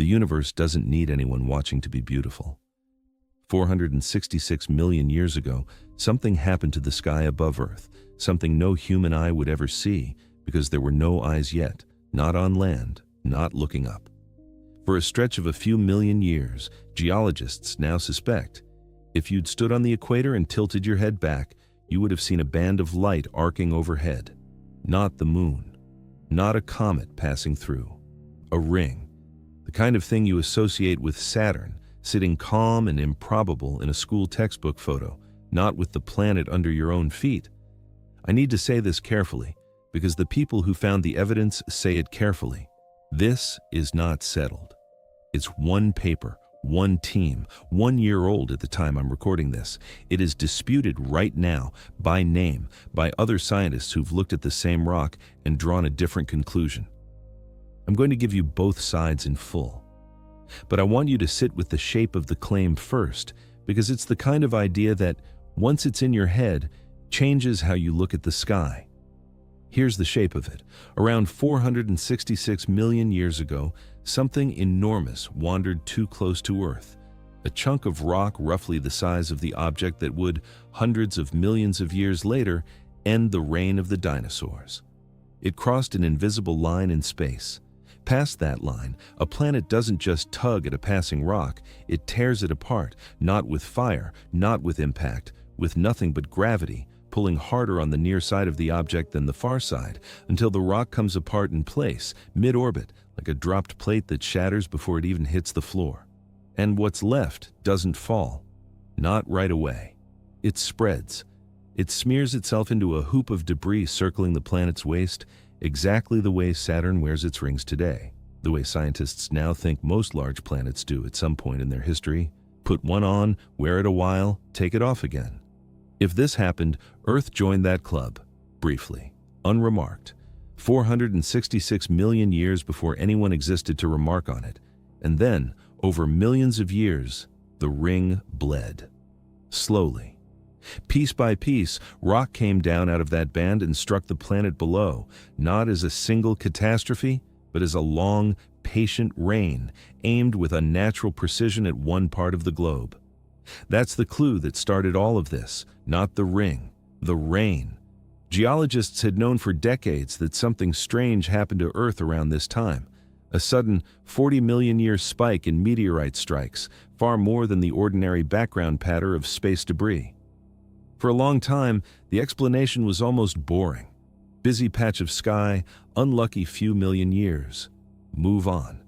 The universe doesn't need anyone watching to be beautiful. 466 million years ago, something happened to the sky above Earth, something no human eye would ever see because there were no eyes yet, not on land, not looking up. For a stretch of a few million years, geologists now suspect, if you'd stood on the equator and tilted your head back, you would have seen a band of light arcing overhead. Not the moon, not a comet passing through. A ring, the kind of thing you associate with Saturn, sitting calm and improbable in a school textbook photo, not with the planet under your own feet. I need to say this carefully, because the people who found the evidence say it carefully. This is not settled. It's one paper, one team, 1 year old at the time I'm recording this. It is disputed right now, by name, by other scientists who've looked at the same rock and drawn a different conclusion. I'm going to give you both sides in full. But I want you to sit with the shape of the claim first, because it's the kind of idea that, once it's in your head, changes how you look at the sky. Here's the shape of it. Around 466 million years ago, something enormous wandered too close to Earth. A chunk of rock roughly the size of the object that would, hundreds of millions of years later, end the reign of the dinosaurs. It crossed an invisible line in space. Past that line, a planet doesn't just tug at a passing rock, it tears it apart, not with fire, not with impact, with nothing but gravity, pulling harder on the near side of the object than the far side, until the rock comes apart in place, mid-orbit, like a dropped plate that shatters before it even hits the floor. And what's left doesn't fall. Not right away. It spreads. It smears itself into a hoop of debris circling the planet's waste, exactly the way Saturn wears its rings today, the way scientists now think most large planets do at some point in their history. Put one on, wear it a while, take it off again. If this happened, Earth joined that club, briefly, unremarked, 466 million years before anyone existed to remark on it. And then, over millions of years, the ring bled. Slowly. Piece by piece, rock came down out of that band and struck the planet below, not as a single catastrophe, but as a long, patient rain, aimed with unnatural precision at one part of the globe. That's the clue that started all of this, not the ring, the rain. Geologists had known for decades that something strange happened to Earth around this time. A sudden 40 million year spike in meteorite strikes, far more than the ordinary background patter of space debris. For a long time, the explanation was almost boring. Busy patch of sky, unlucky few million years. Move on.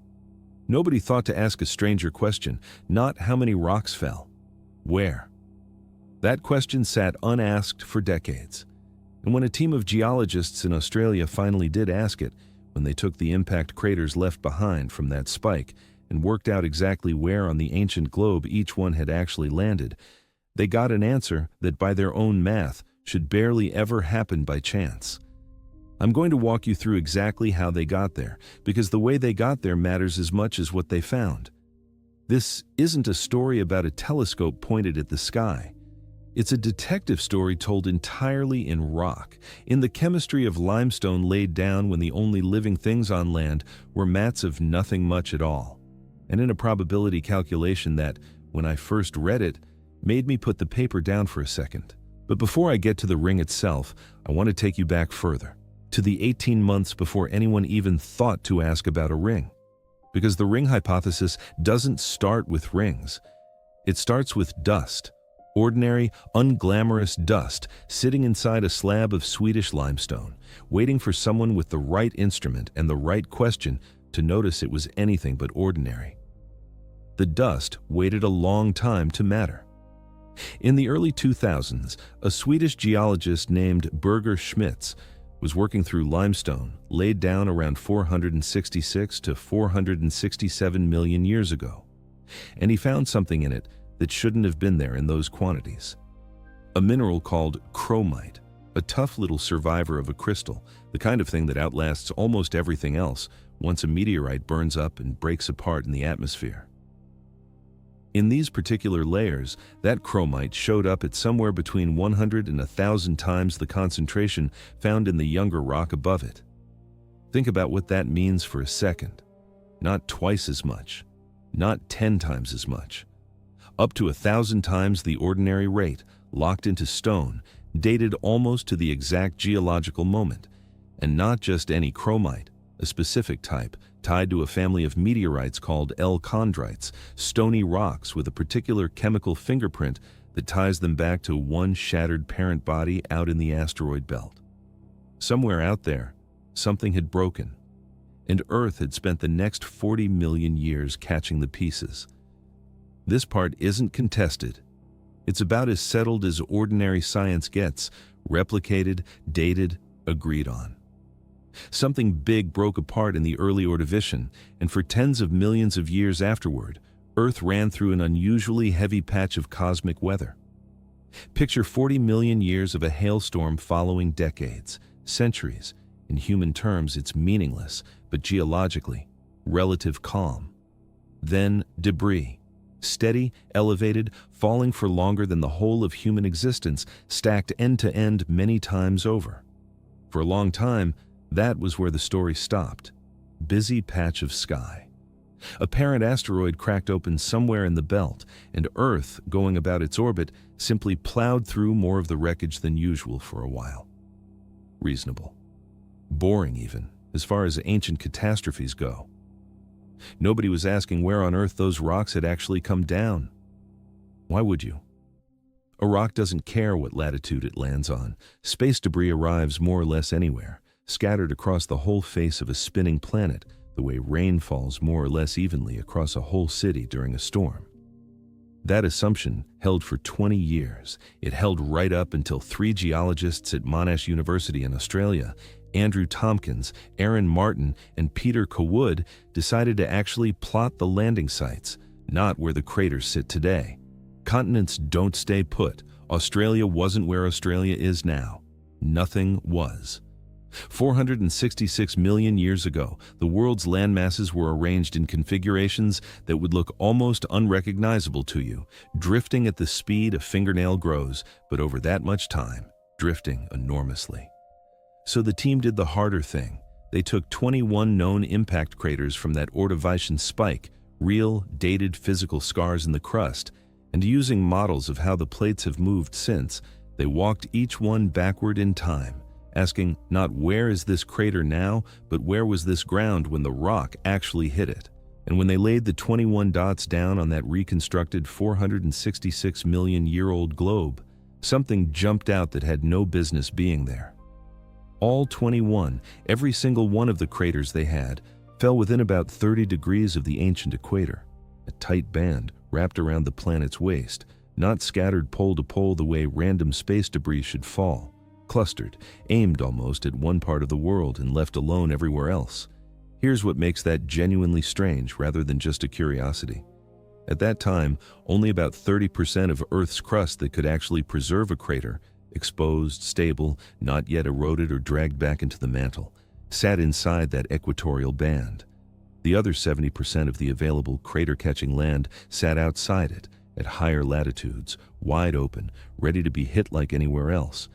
Nobody thought to ask a stranger question, not how many rocks fell. Where? That question sat unasked for decades. And when a team of geologists in Australia finally did ask it, when they took the impact craters left behind from that spike and worked out exactly where on the ancient globe each one had actually landed, they got an answer that by their own math should barely ever happen by chance. I'm going to walk you through exactly how they got there, because the way they got there matters as much as what they found. This isn't a story about a telescope pointed at the sky. It's a detective story told entirely in rock, in the chemistry of limestone laid down when the only living things on land were mats of nothing much at all, and in a probability calculation that, when I first read it, made me put the paper down for a second. But before I get to the ring itself, I want to take you back further, to the 18 months before anyone even thought to ask about a ring. Because the ring hypothesis doesn't start with rings. It starts with dust, ordinary, unglamorous dust sitting inside a slab of Swedish limestone, waiting for someone with the right instrument and the right question to notice it was anything but ordinary. The dust waited a long time to matter. In the early 2000s, a Swedish geologist named Birger Schmitz was working through limestone laid down around 466 to 467 million years ago, and he found something in it that shouldn't have been there in those quantities. A mineral called chromite, a tough little survivor of a crystal, the kind of thing that outlasts almost everything else once a meteorite burns up and breaks apart in the atmosphere. In these particular layers, that chromite showed up at somewhere between 100 and 1,000 times the concentration found in the younger rock above it. Think about what that means for a second. not twice as much, not 10 times as much. Up to 1,000 times the ordinary rate, locked into stone, dated almost to the exact geological moment, and not just any chromite, a specific type tied to a family of meteorites called L-chondrites, stony rocks with a particular chemical fingerprint that ties them back to one shattered parent body out in the asteroid belt. Somewhere out there, something had broken, and Earth had spent the next 40 million years catching the pieces. This part isn't contested. It's about as settled as ordinary science gets, replicated, dated, agreed on. Something big broke apart in the early Ordovician, and for tens of millions of years afterward, Earth ran through an unusually heavy patch of cosmic weather. Picture 40 million years of a hailstorm following decades, centuries. In human terms, it's meaningless, but geologically, relative calm. Then debris. Steady, elevated, falling for longer than the whole of human existence, stacked end to end many times over. For a long time, that was where the story stopped. Busy patch of sky. A parent asteroid cracked open somewhere in the belt, and Earth, going about its orbit, simply plowed through more of the wreckage than usual for a while. Reasonable. Boring even, as far as ancient catastrophes go. Nobody was asking where on Earth those rocks had actually come down. Why would you? A rock doesn't care what latitude it lands on. Space debris arrives more or less anywhere, scattered across the whole face of a spinning planet, the way rain falls more or less evenly across a whole city during a storm. That assumption held for 20 years. It held right up until 3 geologists at Monash University in Australia, Andrew Tompkins, Aaron Martin, and Peter Cawood, decided to actually plot the landing sites, not where the craters sit today. Continents don't stay put. Australia wasn't where Australia is now. Nothing was. 466 million years ago, the world's landmasses were arranged in configurations that would look almost unrecognizable to you, drifting at the speed a fingernail grows, but over that much time, drifting enormously. So the team did the harder thing. They took 21 known impact craters from that Ordovician spike, real, dated physical scars in the crust, and using models of how the plates have moved since, they walked each one backward in time, asking not where is this crater now, but where was this ground when the rock actually hit it. And when they laid the 21 dots down on that reconstructed 466 million year old globe, something jumped out that had no business being there. All 21, every single one of the craters they had, fell within about 30 degrees of the ancient equator, a tight band wrapped around the planet's waist, not scattered pole to pole the way random space debris should fall, clustered, aimed almost at one part of the world and left alone everywhere else. Here's what makes that genuinely strange rather than just a curiosity. At that time, only about 30% of Earth's crust that could actually preserve a crater, exposed, stable, not yet eroded or dragged back into the mantle, sat inside that equatorial band. The other 70% of the available crater-catching land sat outside it, at higher latitudes, wide open, ready to be hit like anywhere else.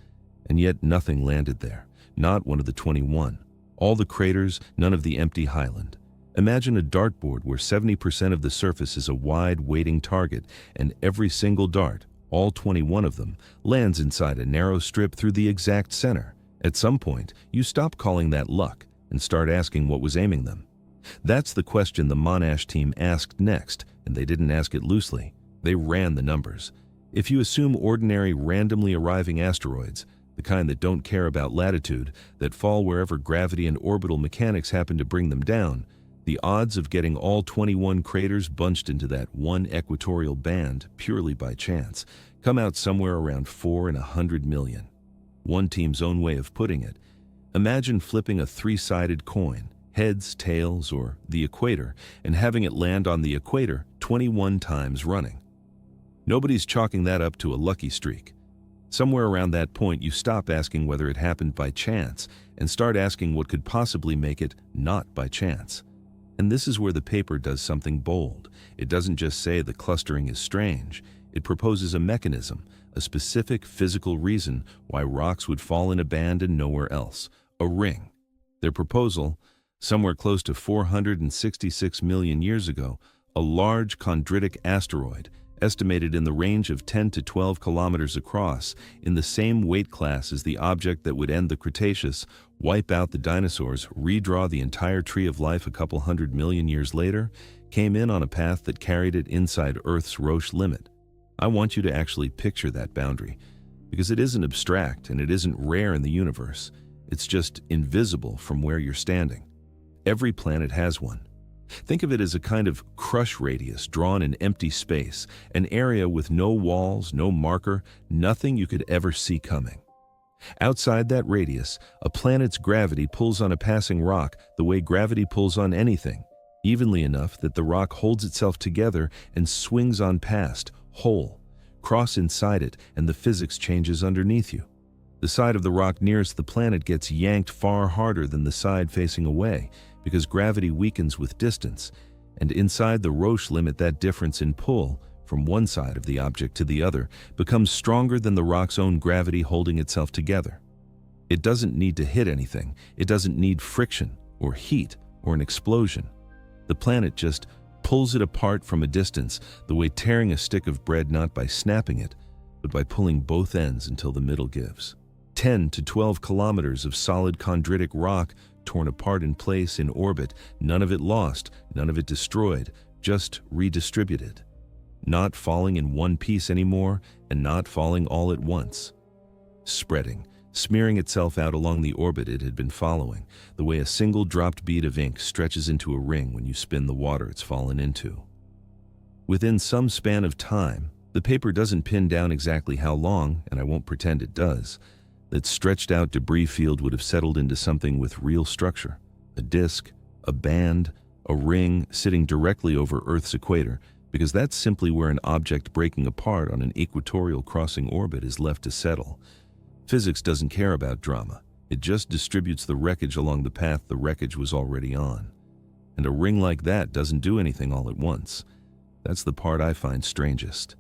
And yet nothing landed there, not one of the 21. All the craters, none of the empty highland. Imagine a dartboard where 70% of the surface is a wide, waiting target, and every single dart, all 21 of them, lands inside a narrow strip through the exact center. At some point, you stop calling that luck and start asking what was aiming them. That's the question the Monash team asked next, and they didn't ask it loosely. They ran the numbers. If you assume ordinary, randomly arriving asteroids, the kind that don't care about latitude, that fall wherever gravity and orbital mechanics happen to bring them down, the odds of getting all 21 craters bunched into that one equatorial band purely by chance come out somewhere around 4 in 100 million. One team's own way of putting it, imagine flipping a 3-sided coin, heads, tails, or the equator, and having it land on the equator 21 times running. Nobody's chalking that up to a lucky streak. Somewhere around that point, you stop asking whether it happened by chance and start asking what could possibly make it not by chance. And this is where the paper does something bold. It doesn't just say the clustering is strange. It proposes a mechanism, a specific physical reason why rocks would fall in a band and nowhere else. A ring. Their proposal, Somewhere close to 466 million years ago, a large chondritic asteroid, estimated in the range of 10 to 12 kilometers across, in the same weight class as the object that would end the Cretaceous, wipe out the dinosaurs, redraw the entire tree of life a couple hundred million years later, came in on a path that carried it inside Earth's Roche limit. I want you to actually picture that boundary, because it isn't abstract and it isn't rare in the universe. It's just invisible from where you're standing. Every planet has one. Think of it as a kind of crush radius drawn in empty space, an area with no walls, no marker, nothing you could ever see coming. Outside that radius, a planet's gravity pulls on a passing rock the way gravity pulls on anything, evenly enough that the rock holds itself together and swings on past, whole. Cross inside it, and the physics changes underneath you. The side of the rock nearest the planet gets yanked far harder than the side facing away, because gravity weakens with distance, and inside the Roche limit that difference in pull, from one side of the object to the other, becomes stronger than the rock's own gravity holding itself together. It doesn't need to hit anything, it doesn't need friction, or heat, or an explosion. The planet just pulls it apart from a distance, the way tearing a stick of bread not by snapping it, but by pulling both ends until the middle gives. 10 to 12 kilometers of solid chondritic rock torn apart in place in orbit, none of it lost, none of it destroyed, just redistributed. Not falling in one piece anymore, and not falling all at once. Spreading, smearing itself out along the orbit it had been following, the way a single dropped bead of ink stretches into a ring when you spin the water it's fallen into. Within some span of time, the paper doesn't pin down exactly how long, and I won't pretend it does, that stretched out debris field would have settled into something with real structure, a disk, a band, a ring sitting directly over Earth's equator, because that's simply where an object breaking apart on an equatorial crossing orbit is left to settle. Physics doesn't care about drama. It just distributes the wreckage along the path the wreckage was already on. And a ring like that doesn't do anything all at once. That's the part I find strangest.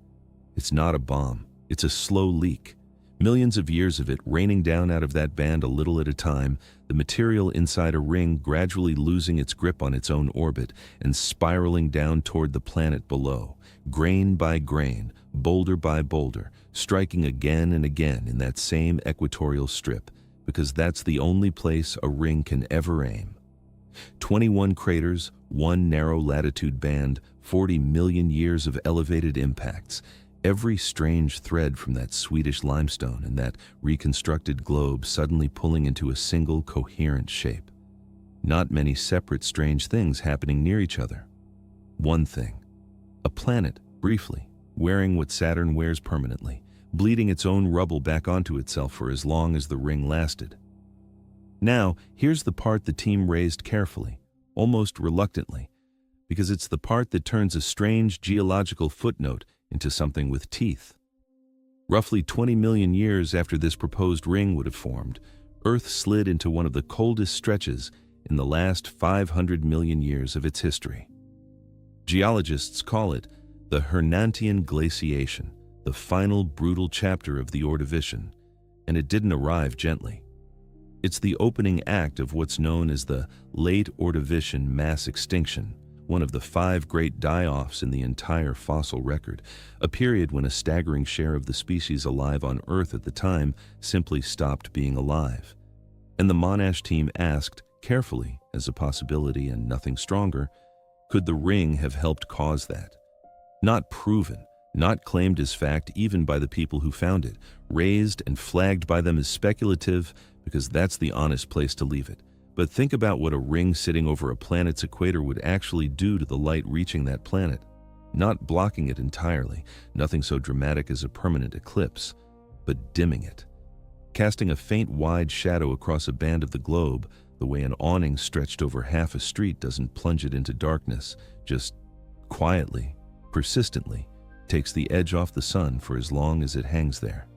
It's not a bomb. It's a slow leak. Millions of years of it raining down out of that band a little at a time, the material inside a ring gradually losing its grip on its own orbit and spiraling down toward the planet below, grain by grain, boulder by boulder, striking again and again in that same equatorial strip, because that's the only place a ring can ever aim. 21 craters, one narrow latitude band, 40 million years of elevated impacts, every strange thread from that Swedish limestone and that reconstructed globe suddenly pulling into a single coherent shape. Not many separate strange things happening near each other. One thing. A planet, briefly, wearing what Saturn wears permanently, bleeding its own rubble back onto itself for as long as the ring lasted. Now, here's the part the team raised carefully, almost reluctantly, because it's the part that turns a strange geological footnote into something with teeth. Roughly 20 million years after this proposed ring would have formed, Earth slid into one of the coldest stretches in the last 500 million years of its history. Geologists call it the Hernantian glaciation, the final brutal chapter of the Ordovician, and it didn't arrive gently. It's the opening act of what's known as the late Ordovician mass extinction, one of the 5 great die-offs in the entire fossil record, a period when a staggering share of the species alive on Earth at the time simply stopped being alive. And the Monash team asked, carefully, as a possibility and nothing stronger, could the ring have helped cause that? Not proven, not claimed as fact even by the people who found it, raised and flagged by them as speculative, because that's the honest place to leave it. But think about what a ring sitting over a planet's equator would actually do to the light reaching that planet. Not blocking it entirely, nothing so dramatic as a permanent eclipse, but dimming it. Casting a faint wide shadow across a band of the globe, the way an awning stretched over half a street doesn't plunge it into darkness, just quietly, persistently, takes the edge off the sun for as long as it hangs there.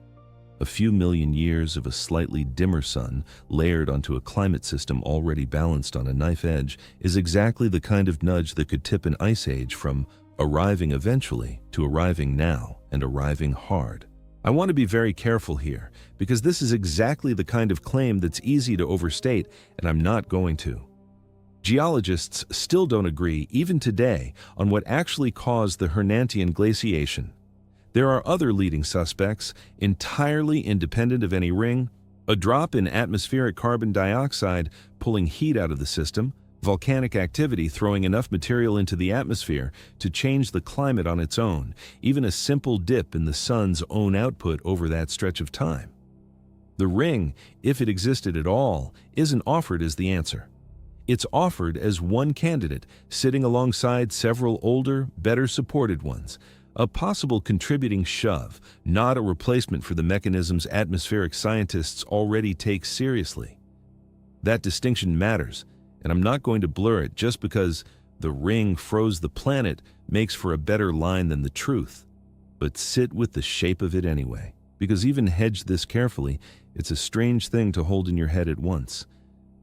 A few million years of a slightly dimmer sun layered onto a climate system already balanced on a knife edge is exactly the kind of nudge that could tip an ice age from arriving eventually to arriving now and arriving hard. I want to be very careful here, because this is exactly the kind of claim that's easy to overstate, and I'm not going to. Geologists still don't agree, even today, on what actually caused the Hernantian glaciation. There are other leading suspects, entirely independent of any ring: a drop in atmospheric carbon dioxide pulling heat out of the system, volcanic activity throwing enough material into the atmosphere to change the climate on its own, even a simple dip in the sun's own output over that stretch of time. The ring, if it existed at all, isn't offered as the answer. It's offered as one candidate, sitting alongside several older, better supported ones. A possible contributing shove, not a replacement for the mechanisms atmospheric scientists already take seriously. That distinction matters, and I'm not going to blur it just because the ring froze the planet makes for a better line than the truth. But sit with the shape of it anyway, because even hedged this carefully, it's a strange thing to hold in your head at once.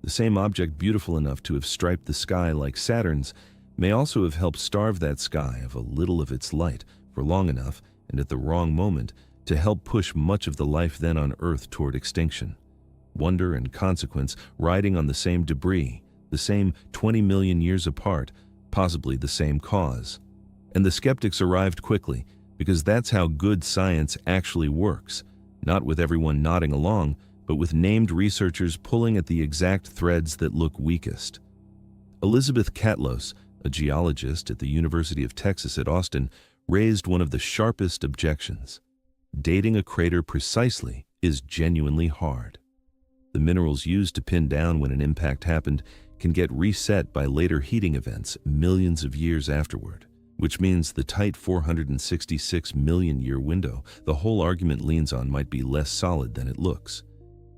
The same object beautiful enough to have striped the sky like Saturn's may also have helped starve that sky of a little of its light for long enough, and at the wrong moment, to help push much of the life then on Earth toward extinction. Wonder and consequence riding on the same debris, the same 20 million years apart, possibly the same cause. And the skeptics arrived quickly, because that's how good science actually works, not with everyone nodding along, but with named researchers pulling at the exact threads that look weakest. Elizabeth Catlos, a geologist at the University of Texas at Austin, raised one of the sharpest objections. Dating a crater precisely is genuinely hard. The minerals used to pin down when an impact happened can get reset by later heating events millions of years afterward, which means the tight 466 million year window the whole argument leans on might be less solid than it looks.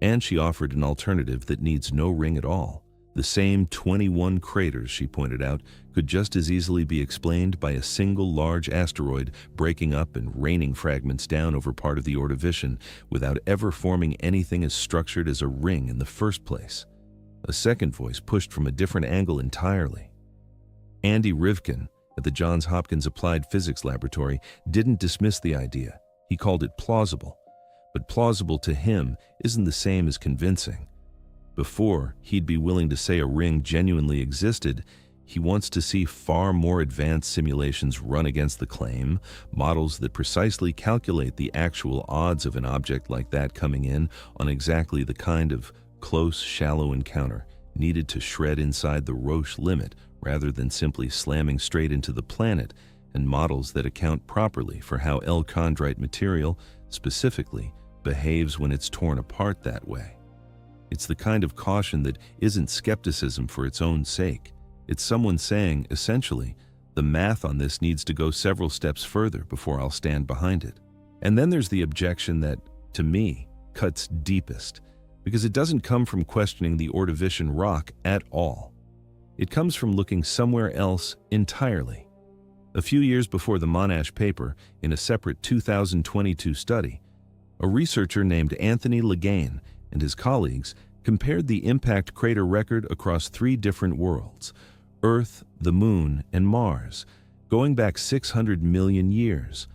And she offered an alternative that needs no ring at all. The same 21 craters, she pointed out, could just as easily be explained by a single large asteroid breaking up and raining fragments down over part of the Ordovician without ever forming anything as structured as a ring in the first place. A second voice pushed from a different angle entirely. Andy Rivkin at the Johns Hopkins Applied Physics Laboratory didn't dismiss the idea. He called it plausible. But plausible to him isn't the same as convincing. Before he'd be willing to say a ring genuinely existed, he wants to see far more advanced simulations run against the claim, models that precisely calculate the actual odds of an object like that coming in on exactly the kind of close, shallow encounter needed to shred inside the Roche limit rather than simply slamming straight into the planet, and models that account properly for how L-chondrite material, specifically, behaves when it's torn apart that way. It's the kind of caution that isn't skepticism for its own sake. It's someone saying, essentially, the math on this needs to go several steps further before I'll stand behind it. And then there's the objection that, to me, cuts deepest, because it doesn't come from questioning the Ordovician rock at all. It comes from looking somewhere else entirely. A few years before the Monash paper, in a separate 2022 study, a researcher named Anthony Legain and his colleagues compared the impact crater record across 3 different worlds: Earth, the Moon, and Mars, going back 600 million years.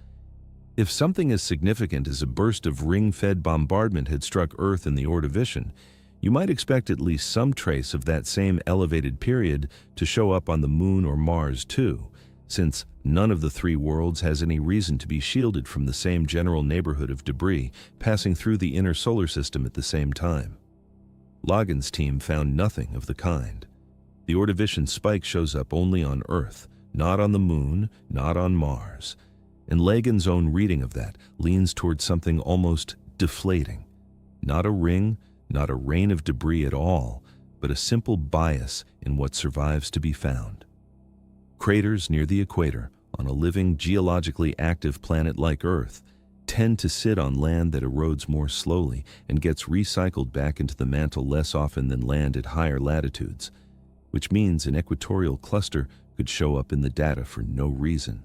If something as significant as a burst of ring-fed bombardment had struck Earth in the Ordovician, you might expect at least some trace of that same elevated period to show up on the Moon or Mars too, since none of the 3 worlds has any reason to be shielded from the same general neighborhood of debris passing through the inner solar system at the same time. Logan's team found nothing of the kind. The Ordovician spike shows up only on Earth, not on the Moon, not on Mars. And Lagan's own reading of that leans towards something almost deflating. Not a ring, not a rain of debris at all, but a simple bias in what survives to be found. Craters near the equator, on a living, geologically active planet like Earth, tend to sit on land that erodes more slowly and gets recycled back into the mantle less often than land at higher latitudes, which means an equatorial cluster could show up in the data for no reason.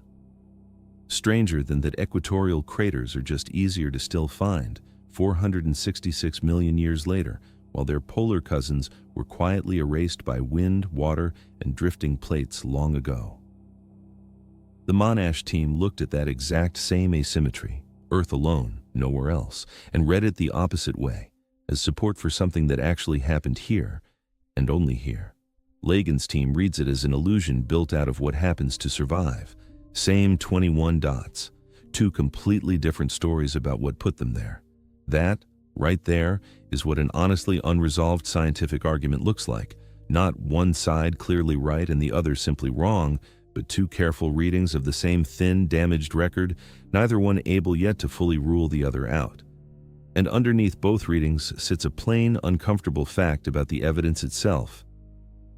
Stranger than that, equatorial craters are just easier to still find 466 million years later, while their polar cousins were quietly erased by wind, water, and drifting plates long ago. The Monash team looked at that exact same asymmetry, Earth alone, nowhere else, and read it the opposite way, as support for something that actually happened here, and only here. Lagan's team reads it as an illusion built out of what happens to survive. Same 21 dots. Two completely different stories about what put them there. That, right there, is what an honestly unresolved scientific argument looks like. Not one side clearly right and the other simply wrong, but two careful readings of the same thin, damaged record, neither one able yet to fully rule the other out. And underneath both readings sits a plain, uncomfortable fact about the evidence itself.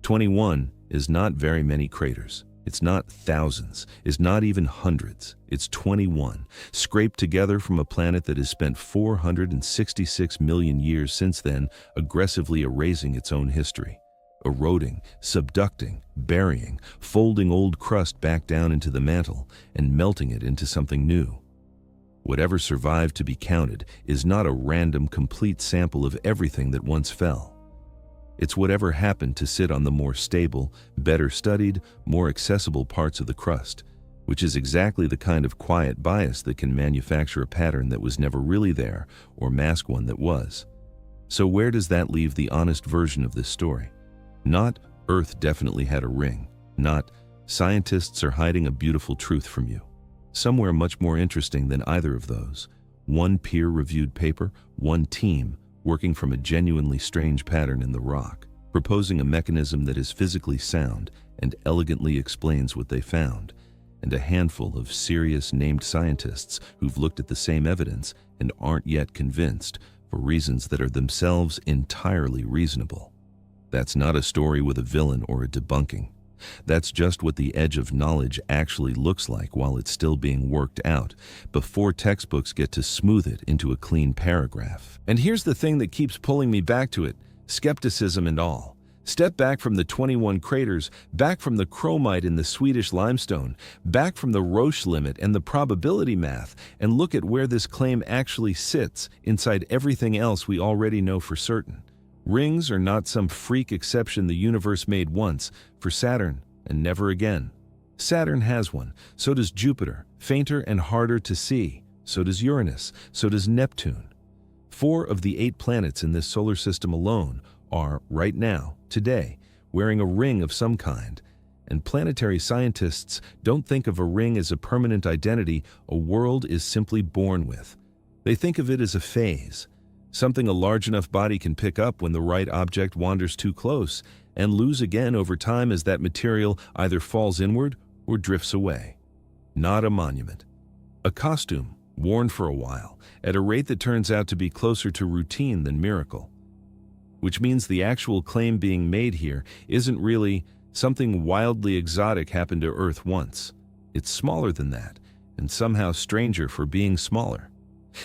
21 is not very many craters. It's not thousands. It's not even hundreds. It's 21, scraped together from a planet that has spent 466 million years since then aggressively erasing its own history. Eroding, subducting, burying, folding old crust back down into the mantle and melting it into something new. Whatever survived to be counted is not a random, complete sample of everything that once fell. It's whatever happened to sit on the more stable, better studied, more accessible parts of the crust, which is exactly the kind of quiet bias that can manufacture a pattern that was never really there or mask one that was. So where does that leave the honest version of this story? Not Earth definitely had a ring, not scientists are hiding a beautiful truth from you. Somewhere much more interesting than either of those. One peer-reviewed paper, one team, working from a genuinely strange pattern in the rock, proposing a mechanism that is physically sound and elegantly explains what they found, and a handful of serious named scientists who've looked at the same evidence and aren't yet convinced for reasons that are themselves entirely reasonable. That's not a story with a villain or a debunking. That's just what the edge of knowledge actually looks like while it's still being worked out, before textbooks get to smooth it into a clean paragraph. And here's the thing that keeps pulling me back to it, skepticism and all. Step back from the 21 craters, back from the chromite in the Swedish limestone, back from the Roche limit and the probability math, and look at where this claim actually sits inside everything else we already know for certain. Rings are not some freak exception the universe made once for Saturn and never again. Saturn has one, so does Jupiter, fainter and harder to see. So does Uranus, so does Neptune. 4 of the 8 planets in this solar system alone are, right now, today, wearing a ring of some kind. And planetary scientists don't think of a ring as a permanent identity a world is simply born with. They think of it as a phase. Something a large enough body can pick up when the right object wanders too close, and lose again over time as that material either falls inward or drifts away. Not a monument. A costume, worn for a while, at a rate that turns out to be closer to routine than miracle. Which means the actual claim being made here isn't really something wildly exotic happened to Earth once. It's smaller than that, and somehow stranger for being smaller.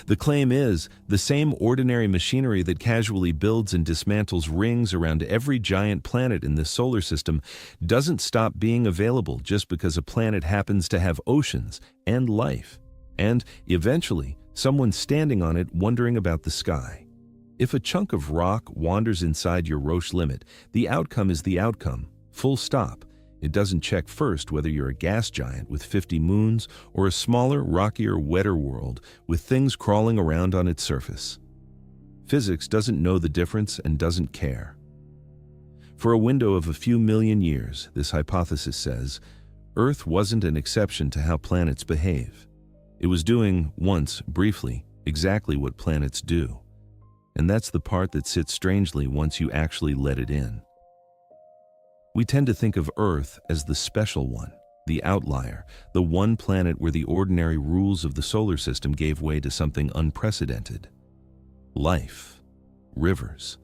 The claim is, the same ordinary machinery that casually builds and dismantles rings around every giant planet in this solar system doesn't stop being available just because a planet happens to have oceans and life, and, eventually, someone standing on it wondering about the sky. If a chunk of rock wanders inside your Roche limit, the outcome is the outcome, full stop. It doesn't check first whether you're a gas giant with 50 moons or a smaller, rockier, wetter world with things crawling around on its surface. Physics doesn't know the difference and doesn't care. For a window of a few million years, this hypothesis says, Earth wasn't an exception to how planets behave. It was doing, once, briefly, exactly what planets do. And that's the part that sits strangely once you actually let it in. We tend to think of Earth as the special one, the outlier, the one planet where the ordinary rules of the solar system gave way to something unprecedented. Life, rivers,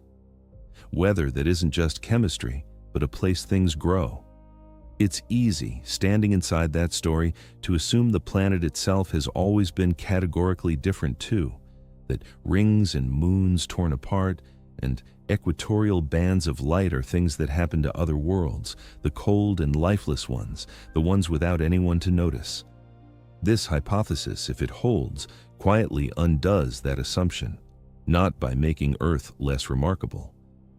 weather that isn't just chemistry, but a place things grow. It's easy, standing inside that story, to assume the planet itself has always been categorically different too, that rings and moons torn apart, and equatorial bands of light are things that happen to other worlds, the cold and lifeless ones, the ones without anyone to notice. This hypothesis, if it holds, quietly undoes that assumption, not by making Earth less remarkable,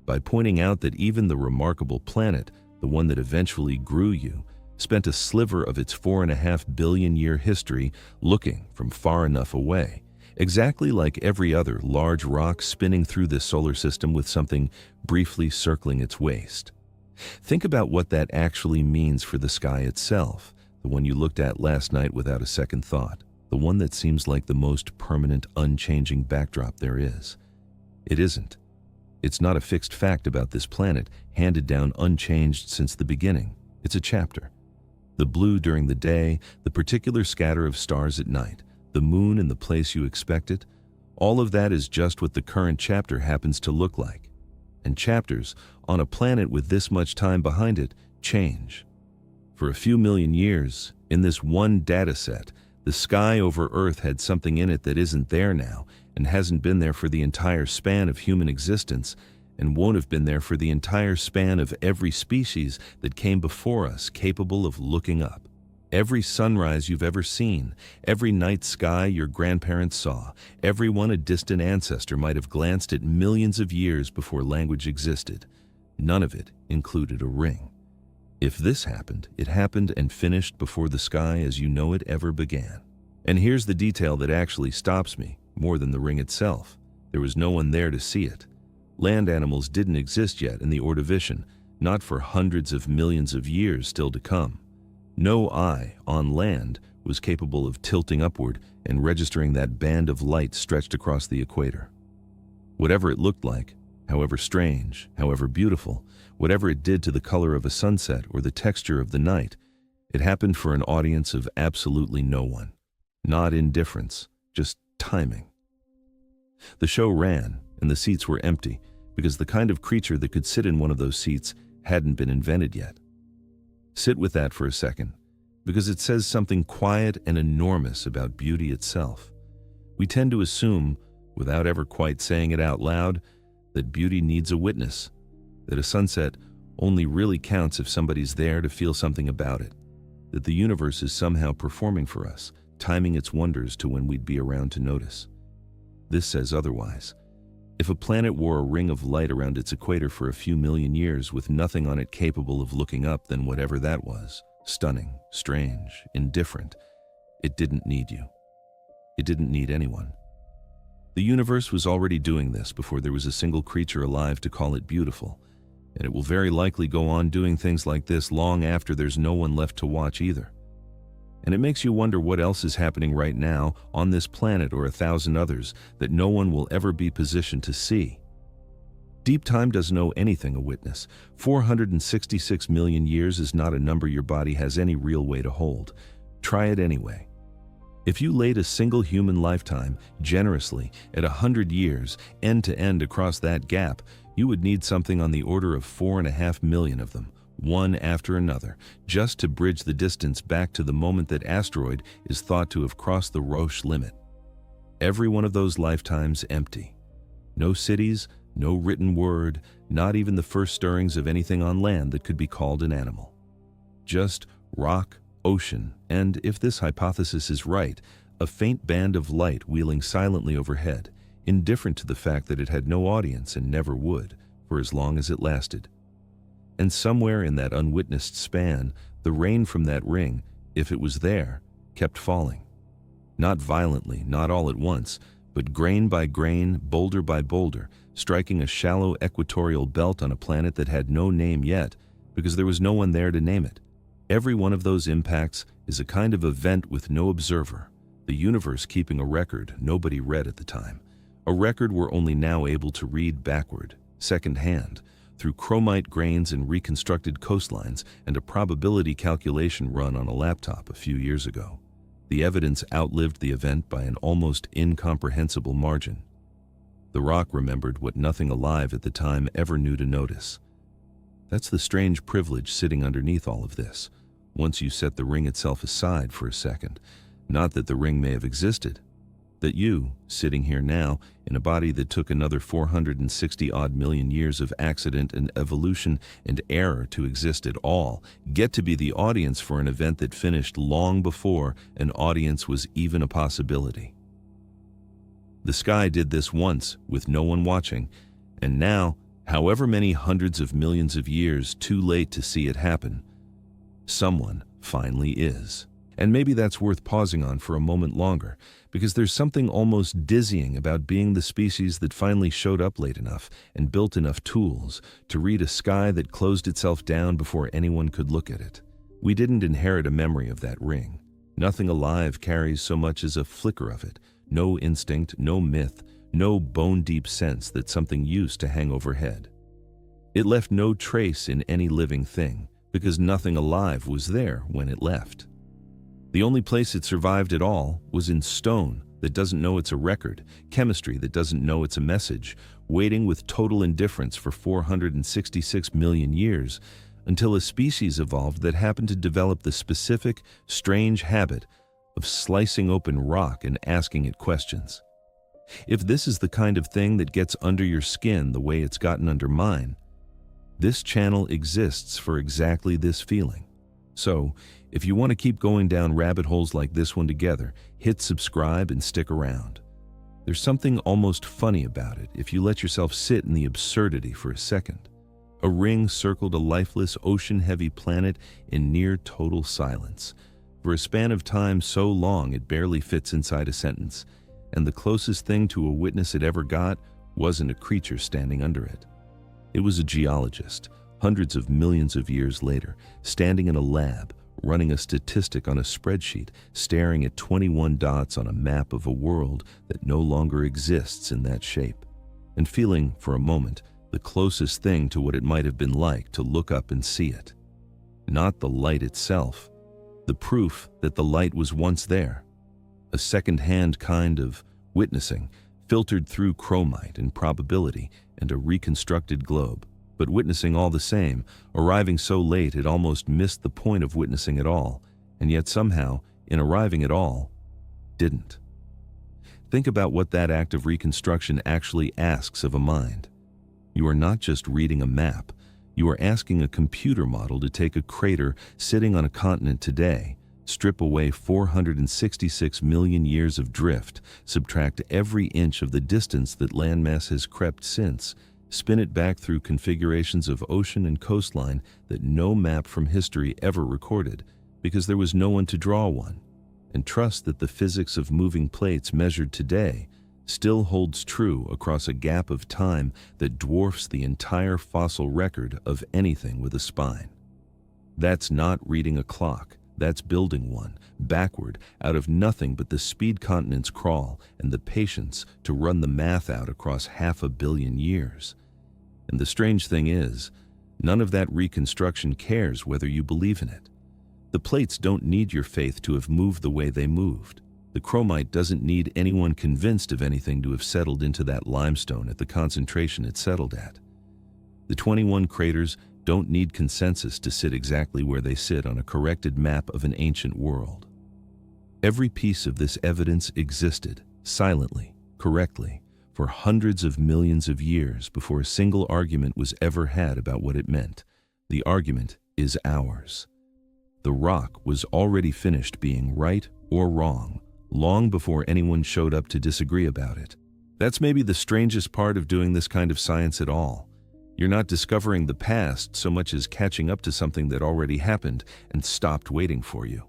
by pointing out that even the remarkable planet, the one that eventually grew you, spent a sliver of its 4.5 billion year history looking from far enough away, exactly like every other large rock spinning through this solar system with something briefly circling its waist. Think about what that actually means for the sky itself, the one you looked at last night without a second thought, the one that seems like the most permanent, unchanging backdrop there is. It isn't. It's not a fixed fact about this planet, handed down unchanged since the beginning. It's a chapter. The blue during the day, the particular scatter of stars at night, the moon in the place you expect it, all of that is just what the current chapter happens to look like. And chapters, on a planet with this much time behind it, change. For a few million years, in this one data set, the sky over Earth had something in it that isn't there now, and hasn't been there for the entire span of human existence, and won't have been there for the entire span of every species that came before us capable of looking up. Every sunrise you've ever seen, every night sky your grandparents saw, every one a distant ancestor might have glanced at millions of years before language existed. None of it included a ring. If this happened, it happened and finished before the sky as you know it ever began. And here's the detail that actually stops me, more than the ring itself. There was no one there to see it. Land animals didn't exist yet in the Ordovician, not for hundreds of millions of years still to come. No eye on land was capable of tilting upward and registering that band of light stretched across the equator. Whatever it looked like, however strange, however beautiful, whatever it did to the color of a sunset or the texture of the night, it happened for an audience of absolutely no one. Not indifference, just timing. The show ran, and the seats were empty, because the kind of creature that could sit in one of those seats hadn't been invented yet. Sit with that for a second, because it says something quiet and enormous about beauty itself. We tend to assume, without ever quite saying it out loud, that beauty needs a witness, that a sunset only really counts if somebody's there to feel something about it, that the universe is somehow performing for us, timing its wonders to when we'd be around to notice. This says otherwise. If a planet wore a ring of light around its equator for a few million years with nothing on it capable of looking up, then whatever that was, stunning, strange, indifferent, it didn't need you. It didn't need anyone. The universe was already doing this before there was a single creature alive to call it beautiful, and it will very likely go on doing things like this long after there's no one left to watch either. And it makes you wonder what else is happening right now on this planet or 1,000 others that no one will ever be positioned to see. Deep time doesn't owe anything a witness. 466 million years is not a number your body has any real way to hold. Try it anyway. If you laid a single human lifetime, generously, at 100 years, end to end across that gap, you would need something on the order of 4.5 million of them, one after another, just to bridge the distance back to the moment that asteroid is thought to have crossed the Roche limit. Every one of those lifetimes empty. No cities, no written word, not even the first stirrings of anything on land that could be called an animal. Just rock, ocean, and, if this hypothesis is right, a faint band of light wheeling silently overhead, indifferent to the fact that it had no audience and never would, for as long as it lasted. And somewhere in that unwitnessed span, the rain from that ring, if it was there, kept falling. Not violently, not all at once, but grain by grain, boulder by boulder, striking a shallow equatorial belt on a planet that had no name yet, because there was no one there to name it. Every one of those impacts is a kind of event with no observer, the universe keeping a record nobody read at the time, a record we're only now able to read backward, second-hand, through chromite grains and reconstructed coastlines and a probability calculation run on a laptop a few years ago. The evidence outlived the event by an almost incomprehensible margin. The rock remembered what nothing alive at the time ever knew to notice. That's the strange privilege sitting underneath all of this, once you set the ring itself aside for a second. Not that the ring may have existed, that you, sitting here now, in a body that took another 460-odd million years of accident and evolution and error to exist at all, get to be the audience for an event that finished long before an audience was even a possibility. The sky did this once, with no one watching, and now, however many hundreds of millions of years too late to see it happen, someone finally is. And maybe that's worth pausing on for a moment longer, because there's something almost dizzying about being the species that finally showed up late enough and built enough tools to read a sky that closed itself down before anyone could look at it. We didn't inherit a memory of that ring. Nothing alive carries so much as a flicker of it. No instinct, no myth, no bone-deep sense that something used to hang overhead. It left no trace in any living thing, because nothing alive was there when it left. The only place it survived at all was in stone that doesn't know it's a record, chemistry that doesn't know it's a message, waiting with total indifference for 466 million years, until a species evolved that happened to develop the specific, strange habit of slicing open rock and asking it questions. If this is the kind of thing that gets under your skin the way it's gotten under mine, this channel exists for exactly this feeling. So, if you want to keep going down rabbit holes like this one together, hit subscribe and stick around. There's something almost funny about it if you let yourself sit in the absurdity for a second. A ring circled a lifeless, ocean-heavy planet in near total silence, for a span of time so long it barely fits inside a sentence, and the closest thing to a witness it ever got wasn't a creature standing under it. It was a geologist, hundreds of millions of years later, standing in a lab, running a statistic on a spreadsheet, staring at 21 dots on a map of a world that no longer exists in that shape, and feeling, for a moment, the closest thing to what it might have been like to look up and see it. Not the light itself, the proof that the light was once there. A second-hand kind of witnessing, filtered through chromite and probability and a reconstructed globe, but witnessing all the same, arriving so late it almost missed the point of witnessing at all, and yet somehow, in arriving at all, didn't. Think about what that act of reconstruction actually asks of a mind. You are not just reading a map, you are asking a computer model to take a crater sitting on a continent today, strip away 466 million years of drift, subtract every inch of the distance that landmass has crept since, spin it back through configurations of ocean and coastline that no map from history ever recorded, because there was no one to draw one, and trust that the physics of moving plates measured today still holds true across a gap of time that dwarfs the entire fossil record of anything with a spine. That's not reading a clock. That's building one, backward, out of nothing but the speed continents crawl and the patience to run the math out across 500 million years. And the strange thing is, none of that reconstruction cares whether you believe in it. The plates don't need your faith to have moved the way they moved. The chromite doesn't need anyone convinced of anything to have settled into that limestone at the concentration it settled at. The 21 craters don't need consensus to sit exactly where they sit on a corrected map of an ancient world. Every piece of this evidence existed, silently, correctly, for hundreds of millions of years before a single argument was ever had about what it meant. The argument is ours. The rock was already finished being right or wrong, long before anyone showed up to disagree about it. That's maybe the strangest part of doing this kind of science at all. You're not discovering the past so much as catching up to something that already happened and stopped waiting for you.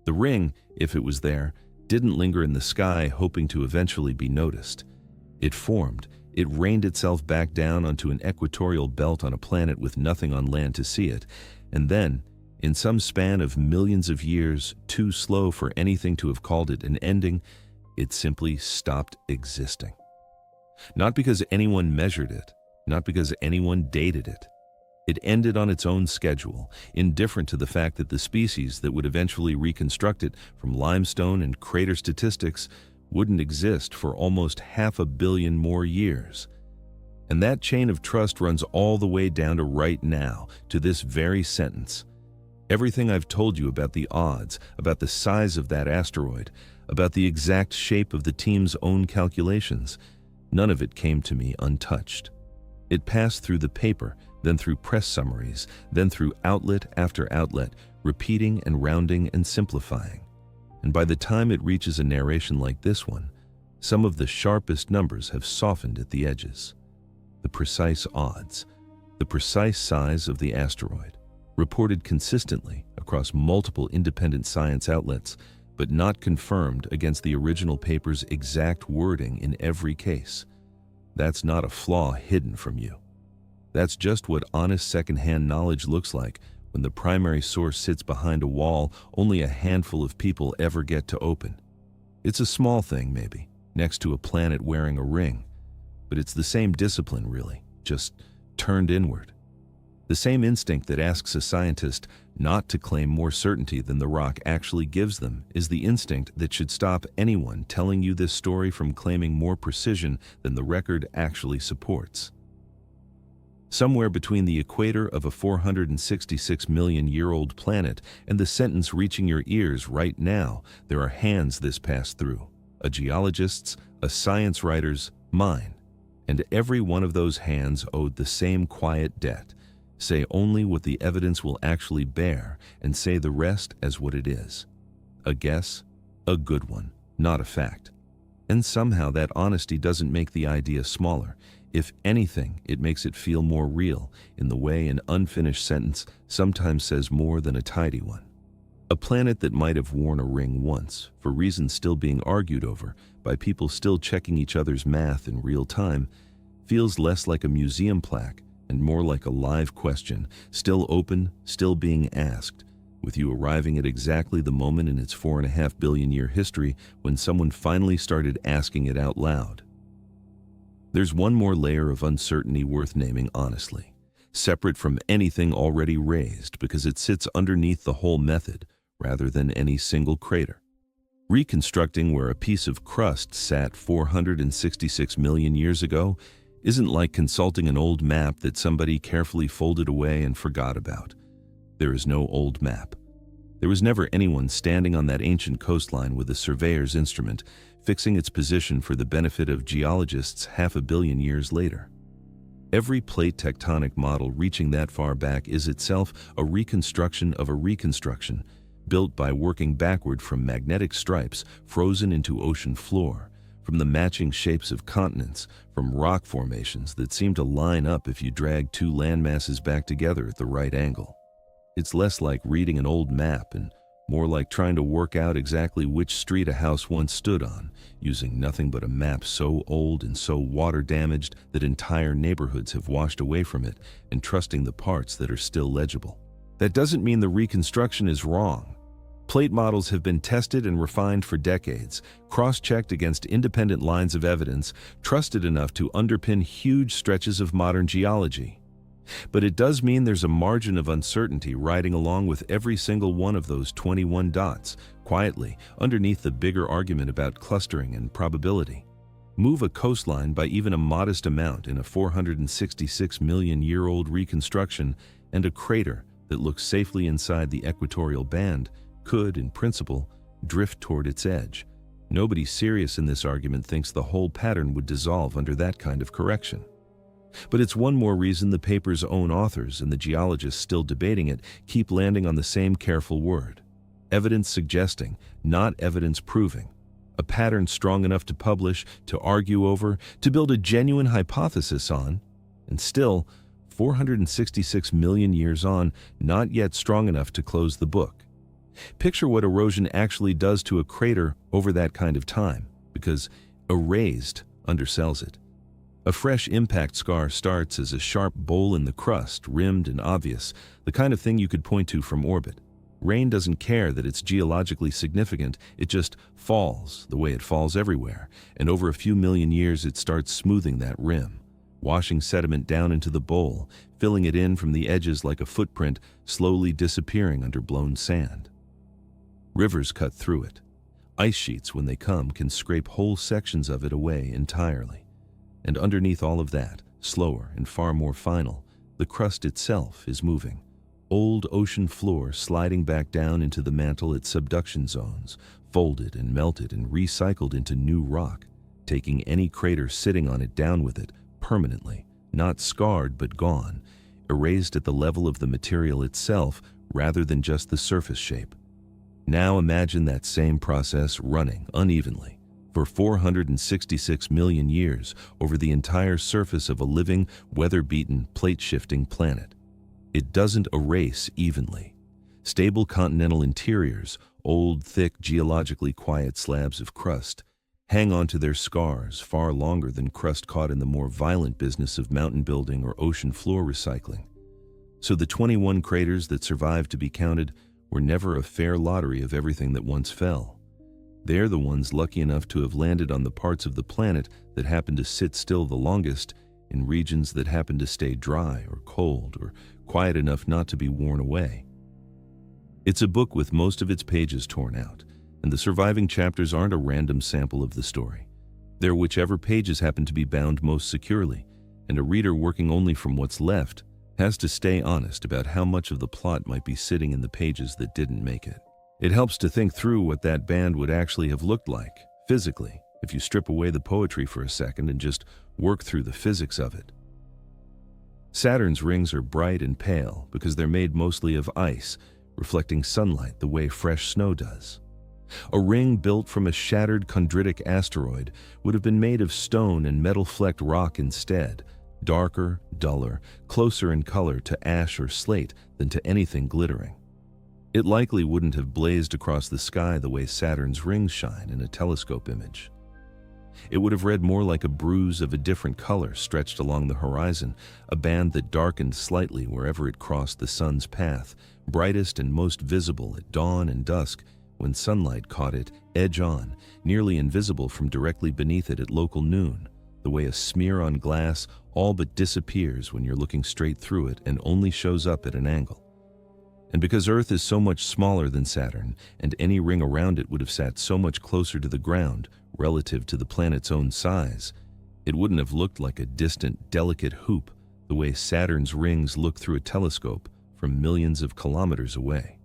The ring, if it was there, didn't linger in the sky hoping to eventually be noticed. It formed, it rained itself back down onto an equatorial belt on a planet with nothing on land to see it, and then, in some span of millions of years, too slow for anything to have called it an ending, it simply stopped existing. Not because anyone measured it, not because anyone dated it. It ended on its own schedule, indifferent to the fact that the species that would eventually reconstruct it from limestone and crater statistics wouldn't exist for almost 500 million more years. And that chain of trust runs all the way down to right now, to this very sentence. Everything I've told you about the odds, about the size of that asteroid, about the exact shape of the team's own calculations, none of it came to me untouched. It passed through the paper, then through press summaries, then through outlet after outlet, repeating and rounding and simplifying. And by the time it reaches a narration like this one, some of the sharpest numbers have softened at the edges. The precise odds, the precise size of the asteroid, reported consistently across multiple independent science outlets, but not confirmed against the original paper's exact wording in every case. That's not a flaw hidden from you. That's just what honest secondhand knowledge looks like when the primary source sits behind a wall only a handful of people ever get to open. It's a small thing, maybe, next to a planet wearing a ring, but it's the same discipline, really, just turned inward. The same instinct that asks a scientist not to claim more certainty than the rock actually gives them is the instinct that should stop anyone telling you this story from claiming more precision than the record actually supports. Somewhere between the equator of a 466-million-year-old planet and the sentence reaching your ears right now, there are hands this passed through, a geologist's, a science writer's, mine. And every one of those hands owed the same quiet debt. Say only what the evidence will actually bear, and say the rest as what it is. A guess, a good one, not a fact. And somehow that honesty doesn't make the idea smaller. If anything, it makes it feel more real, in the way an unfinished sentence sometimes says more than a tidy one. A planet that might have worn a ring once, for reasons still being argued over, by people still checking each other's math in real time, feels less like a museum plaque and more like a live question, still open, still being asked, with you arriving at exactly the moment in its 4.5 billion year history when someone finally started asking it out loud. There's one more layer of uncertainty worth naming honestly, separate from anything already raised because it sits underneath the whole method rather than any single crater. Reconstructing where a piece of crust sat 466 million years ago isn't like consulting an old map that somebody carefully folded away and forgot about. There is no old map. There was never anyone standing on that ancient coastline with a surveyor's instrument, fixing its position for the benefit of geologists 500 million years later. Every plate tectonic model reaching that far back is itself a reconstruction of a reconstruction, built by working backward from magnetic stripes frozen into ocean floor, from the matching shapes of continents, from rock formations that seem to line up if you drag two landmasses back together at the right angle. It's less like reading an old map and more like trying to work out exactly which street a house once stood on, using nothing but a map so old and so water-damaged that entire neighborhoods have washed away from it, and trusting the parts that are still legible. That doesn't mean the reconstruction is wrong. Plate models have been tested and refined for decades, cross-checked against independent lines of evidence, trusted enough to underpin huge stretches of modern geology. But it does mean there's a margin of uncertainty riding along with every single one of those 21 dots, quietly, underneath the bigger argument about clustering and probability. Move a coastline by even a modest amount in a 466-million-year-old reconstruction, and a crater that looks safely inside the equatorial band could, in principle, drift toward its edge. Nobody serious in this argument thinks the whole pattern would dissolve under that kind of correction. But it's one more reason the paper's own authors and the geologists still debating it keep landing on the same careful word. Evidence suggesting, not evidence proving. A pattern strong enough to publish, to argue over, to build a genuine hypothesis on, and still, 466 million years on, not yet strong enough to close the book. Picture what erosion actually does to a crater over that kind of time, because erased undersells it. A fresh impact scar starts as a sharp bowl in the crust, rimmed and obvious, the kind of thing you could point to from orbit. Rain doesn't care that it's geologically significant, it just falls the way it falls everywhere, and over a few million years it starts smoothing that rim, washing sediment down into the bowl, filling it in from the edges like a footprint, slowly disappearing under blown sand. Rivers cut through it. Ice sheets, when they come, can scrape whole sections of it away entirely. And underneath all of that, slower and far more final, the crust itself is moving. Old ocean floor sliding back down into the mantle at subduction zones, folded and melted and recycled into new rock, taking any crater sitting on it down with it permanently, not scarred but gone, erased at the level of the material itself rather than just the surface shape. Now imagine that same process running unevenly for 466 million years over the entire surface of a living, weather-beaten, plate-shifting planet. It doesn't erase evenly. Stable continental interiors, old, thick, geologically quiet slabs of crust, hang on to their scars far longer than crust caught in the more violent business of mountain building or ocean floor recycling. So the 21 craters that survived to be counted were never a fair lottery of everything that once fell. They're the ones lucky enough to have landed on the parts of the planet that happen to sit still the longest, in regions that happen to stay dry or cold or quiet enough not to be worn away. It's a book with most of its pages torn out, and the surviving chapters aren't a random sample of the story. They're whichever pages happen to be bound most securely, and a reader working only from what's left has to stay honest about how much of the plot might be sitting in the pages that didn't make it. It helps to think through what that band would actually have looked like, physically, if you strip away the poetry for a second and just work through the physics of it. Saturn's rings are bright and pale because they're made mostly of ice, reflecting sunlight the way fresh snow does. A ring built from a shattered chondritic asteroid would have been made of stone and metal-flecked rock instead, darker, duller, closer in color to ash or slate than to anything glittering. It likely wouldn't have blazed across the sky the way Saturn's rings shine in a telescope image. It would have read more like a bruise of a different color stretched along the horizon, a band that darkened slightly wherever it crossed the sun's path, brightest and most visible at dawn and dusk when sunlight caught it edge on, nearly invisible from directly beneath it at local noon, the way a smear on glass all but disappears when you're looking straight through it and only shows up at an angle. And because Earth is so much smaller than Saturn, and any ring around it would have sat so much closer to the ground relative to the planet's own size, it wouldn't have looked like a distant, delicate hoop the way Saturn's rings look through a telescope from millions of kilometers away.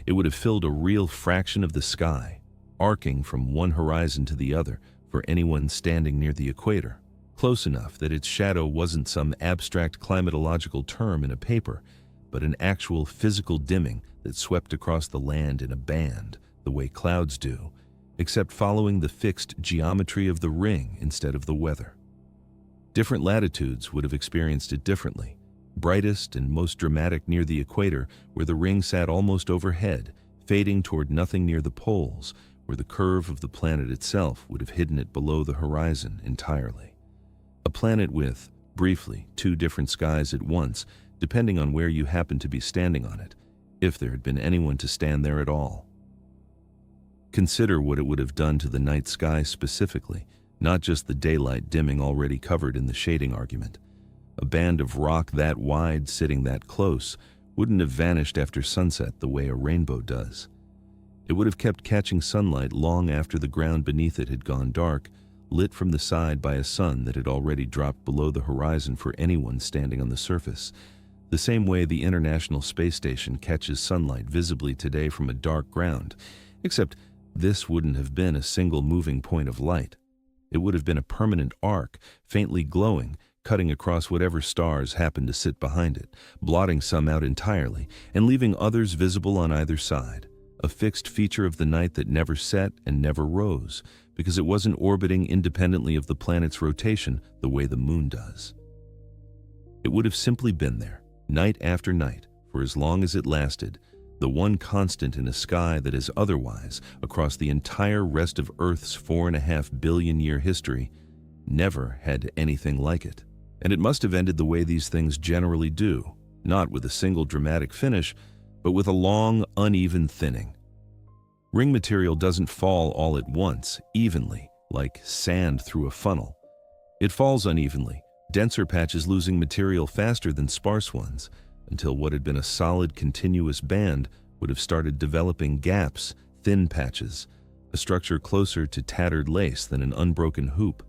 It would have filled a real fraction of the sky, arcing from one horizon to the other for anyone standing near the equator, close enough that its shadow wasn't some abstract climatological term in a paper, but an actual physical dimming that swept across the land in a band, the way clouds do, except following the fixed geometry of the ring instead of the weather. Different latitudes would have experienced it differently. Brightest and most dramatic near the equator, where the ring sat almost overhead, fading toward nothing near the poles, where the curve of the planet itself would have hidden it below the horizon entirely. A planet with, briefly, two different skies at once, depending on where you happen to be standing on it, if there had been anyone to stand there at all. Consider what it would have done to the night sky specifically, not just the daylight dimming already covered in the shading argument. A band of rock that wide sitting that close wouldn't have vanished after sunset the way a rainbow does. It would have kept catching sunlight long after the ground beneath it had gone dark, lit from the side by a sun that had already dropped below the horizon for anyone standing on the surface, the same way the International Space Station catches sunlight visibly today from a dark ground, except this wouldn't have been a single moving point of light. It would have been a permanent arc, faintly glowing, cutting across whatever stars happened to sit behind it, blotting some out entirely, and leaving others visible on either side, a fixed feature of the night that never set and never rose, because it wasn't orbiting independently of the planet's rotation the way the moon does. It would have simply been there, night after night, for as long as it lasted, the one constant in a sky that is otherwise, across the entire rest of Earth's 4.5 billion year history, never had anything like it. And it must have ended the way these things generally do, not with a single dramatic finish, but with a long, uneven thinning. Ring material doesn't fall all at once, evenly, like sand through a funnel. It falls unevenly, denser patches losing material faster than sparse ones, until what had been a solid, continuous band would have started developing gaps, thin patches, a structure closer to tattered lace than an unbroken hoop.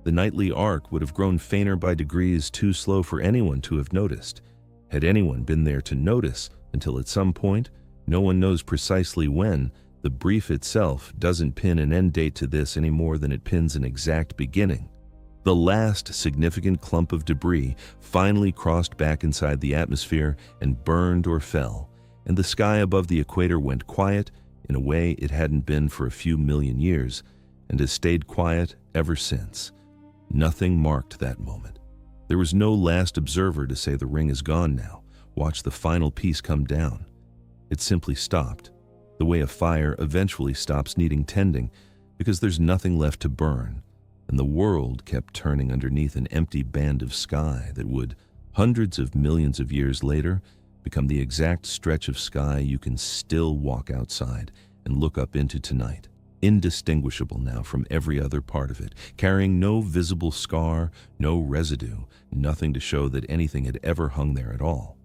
The nightly arc would have grown fainter by degrees too slow for anyone to have noticed, had anyone been there to notice, until at some point, no one knows precisely when, the brief itself doesn't pin an end date to this any more than it pins an exact beginning. The last significant clump of debris finally crossed back inside the atmosphere and burned or fell, and the sky above the equator went quiet in a way it hadn't been for a few million years, and has stayed quiet ever since. Nothing marked that moment. There was no last observer to say the ring is gone now, watch the final piece come down. It simply stopped, the way a fire eventually stops needing tending because there's nothing left to burn, and the world kept turning underneath an empty band of sky that would, hundreds of millions of years later, become the exact stretch of sky you can still walk outside and look up into tonight, indistinguishable now from every other part of it, carrying no visible scar, no residue, nothing to show that anything had ever hung there at all.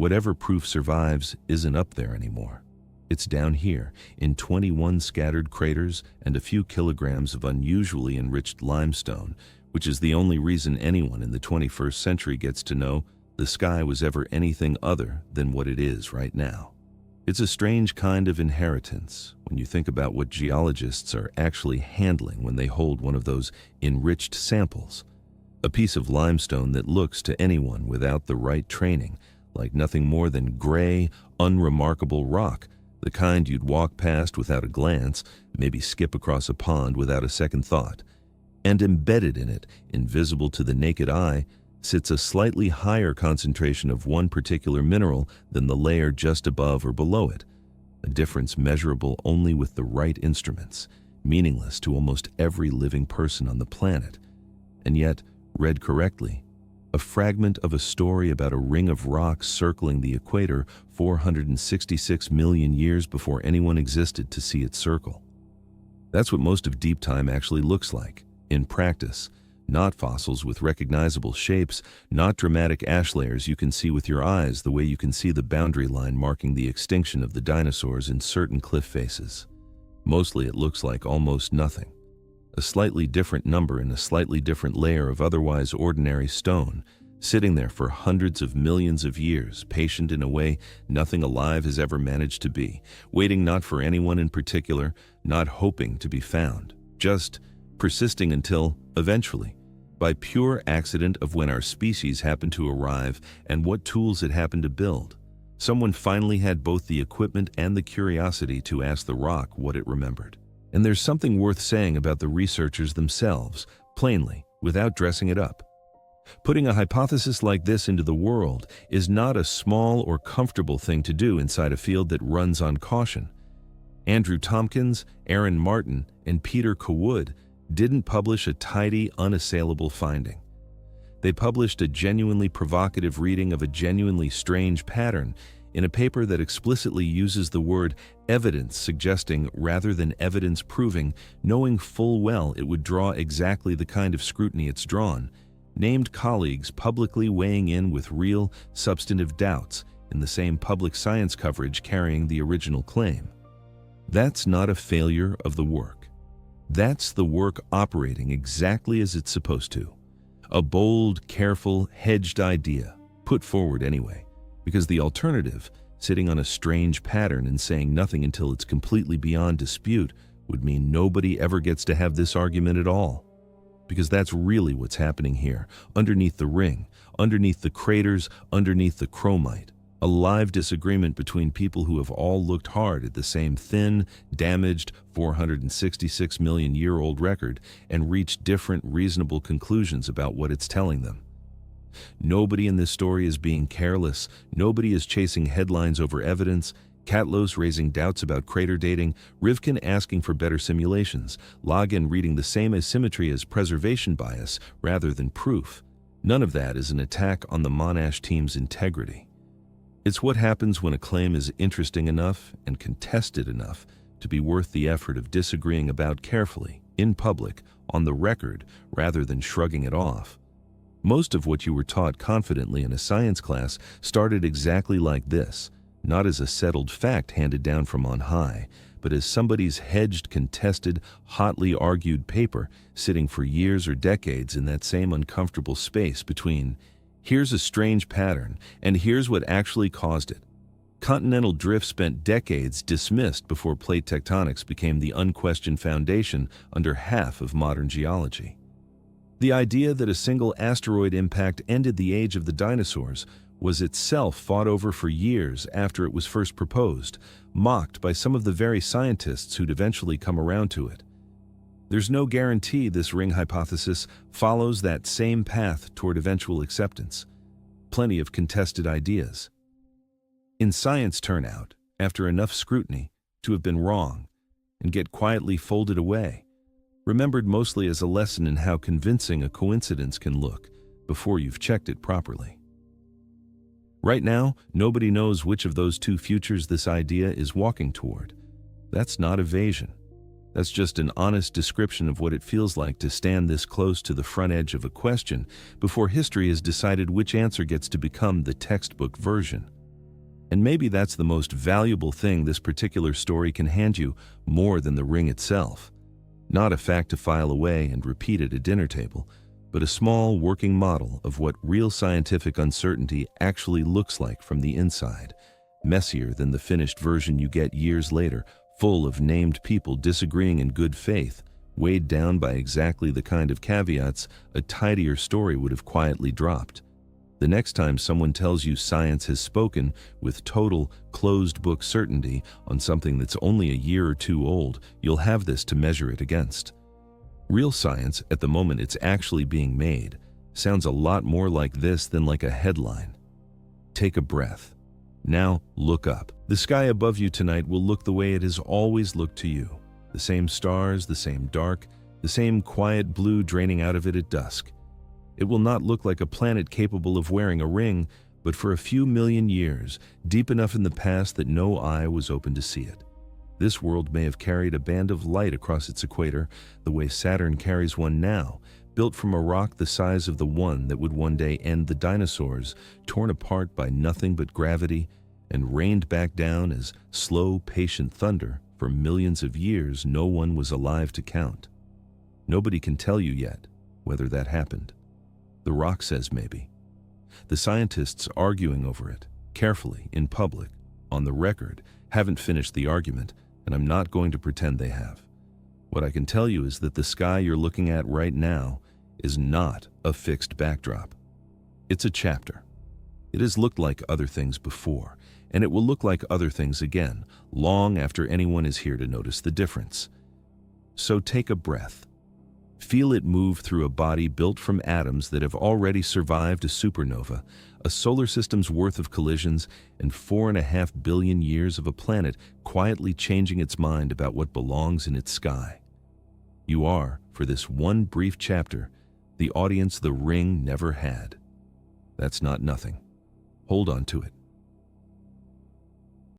Whatever proof survives isn't up there anymore. It's down here, in 21 scattered craters and a few kilograms of unusually enriched limestone, which is the only reason anyone in the 21st century gets to know the sky was ever anything other than what it is right now. It's a strange kind of inheritance when you think about what geologists are actually handling when they hold one of those enriched samples. A piece of limestone that looks to anyone without the right training like nothing more than gray, unremarkable rock, the kind you'd walk past without a glance, maybe skip across a pond without a second thought. And embedded in it, invisible to the naked eye, sits a slightly higher concentration of one particular mineral than the layer just above or below it, a difference measurable only with the right instruments, meaningless to almost every living person on the planet, and yet, read correctly, a fragment of a story about a ring of rocks circling the equator 466 million years before anyone existed to see it circle. That's what most of deep time actually looks like, in practice. Not fossils with recognizable shapes, not dramatic ash layers you can see with your eyes the way you can see the boundary line marking the extinction of the dinosaurs in certain cliff faces. Mostly it looks like almost nothing. A slightly different number in a slightly different layer of otherwise ordinary stone, sitting there for hundreds of millions of years, patient in a way nothing alive has ever managed to be, waiting not for anyone in particular, not hoping to be found, just persisting until, eventually, by pure accident of when our species happened to arrive and what tools it happened to build, someone finally had both the equipment and the curiosity to ask the rock what it remembered. And there's something worth saying about the researchers themselves, plainly, without dressing it up. Putting a hypothesis like this into the world is not a small or comfortable thing to do inside a field that runs on caution. Andrew Tompkins, Aaron Martin, and Peter Kawood didn't publish a tidy, unassailable finding. They published a genuinely provocative reading of a genuinely strange pattern in a paper that explicitly uses the word evidence suggesting rather than evidence proving, knowing full well it would draw exactly the kind of scrutiny it's drawn, named colleagues publicly weighing in with real, substantive doubts in the same public science coverage carrying the original claim. That's not a failure of the work. That's the work operating exactly as it's supposed to. A bold, careful, hedged idea, put forward anyway, because the alternative, sitting on a strange pattern and saying nothing until it's completely beyond dispute, would mean nobody ever gets to have this argument at all. Because that's really what's happening here, underneath the ring, underneath the craters, underneath the chromite. A live disagreement between people who have all looked hard at the same thin, damaged, 466 million year old record and reached different reasonable conclusions about what it's telling them. Nobody in this story is being careless, nobody is chasing headlines over evidence, Catlos raising doubts about crater dating, Rivkin asking for better simulations, Login reading the same asymmetry as preservation bias rather than proof. None of that is an attack on the Monash team's integrity. It's what happens when a claim is interesting enough and contested enough to be worth the effort of disagreeing about carefully, in public, on the record, rather than shrugging it off. Most of what you were taught confidently in a science class started exactly like this, not as a settled fact handed down from on high, but as somebody's hedged, contested, hotly argued paper sitting for years or decades in that same uncomfortable space between here's a strange pattern and here's what actually caused it. Continental drift spent decades dismissed before plate tectonics became the unquestioned foundation under half of modern geology. The idea that a single asteroid impact ended the age of the dinosaurs was itself fought over for years after it was first proposed, mocked by some of the very scientists who'd eventually come around to it. There's no guarantee this ring hypothesis follows that same path toward eventual acceptance. plenty of contested ideas. In science turn out, after enough scrutiny, to have been wrong, and get quietly folded away, remembered mostly as a lesson in how convincing a coincidence can look before you've checked it properly. Right now, nobody knows which of those two futures this idea is walking toward. That's not evasion. That's just an honest description of what it feels like to stand this close to the front edge of a question before history has decided which answer gets to become the textbook version. And maybe that's the most valuable thing this particular story can hand you, more than the ring itself. Not a fact to file away and repeat at a dinner table, but a small working model of what real scientific uncertainty actually looks like from the inside, messier than the finished version you get years later, full of named people disagreeing in good faith, weighed down by exactly the kind of caveats a tidier story would have quietly dropped. The next time someone tells you science has spoken with total, closed-book certainty on something that's only a year or two old, you'll have this to measure it against. Real science, at the moment it's actually being made, sounds a lot more like this than like a headline. Take a breath. Now, look up. The sky above you tonight will look the way it has always looked to you. The same stars, the same dark, the same quiet blue draining out of it at dusk. It will not look like a planet capable of wearing a ring, but for a few million years, deep enough in the past that no eye was open to see it. This world may have carried a band of light across its equator, the way Saturn carries one now, built from a rock the size of the one that would one day end the dinosaurs, torn apart by nothing but gravity, and rained back down as slow, patient thunder for millions of years no one was alive to count. Nobody can tell you yet whether that happened. The rock says maybe. The scientists arguing over it, carefully, in public, on the record, haven't finished the argument, and I'm not going to pretend they have. What I can tell you is that the sky you're looking at right now is not a fixed backdrop. It's a chapter. It has looked like other things before, and it will look like other things again, long after anyone is here to notice the difference. So take a breath. Feel it move through a body built from atoms that have already survived a supernova, a solar system's worth of collisions, and 4.5 billion years of a planet quietly changing its mind about what belongs in its sky. You are, for this one brief chapter, the audience the ring never had. That's not nothing. Hold on to it.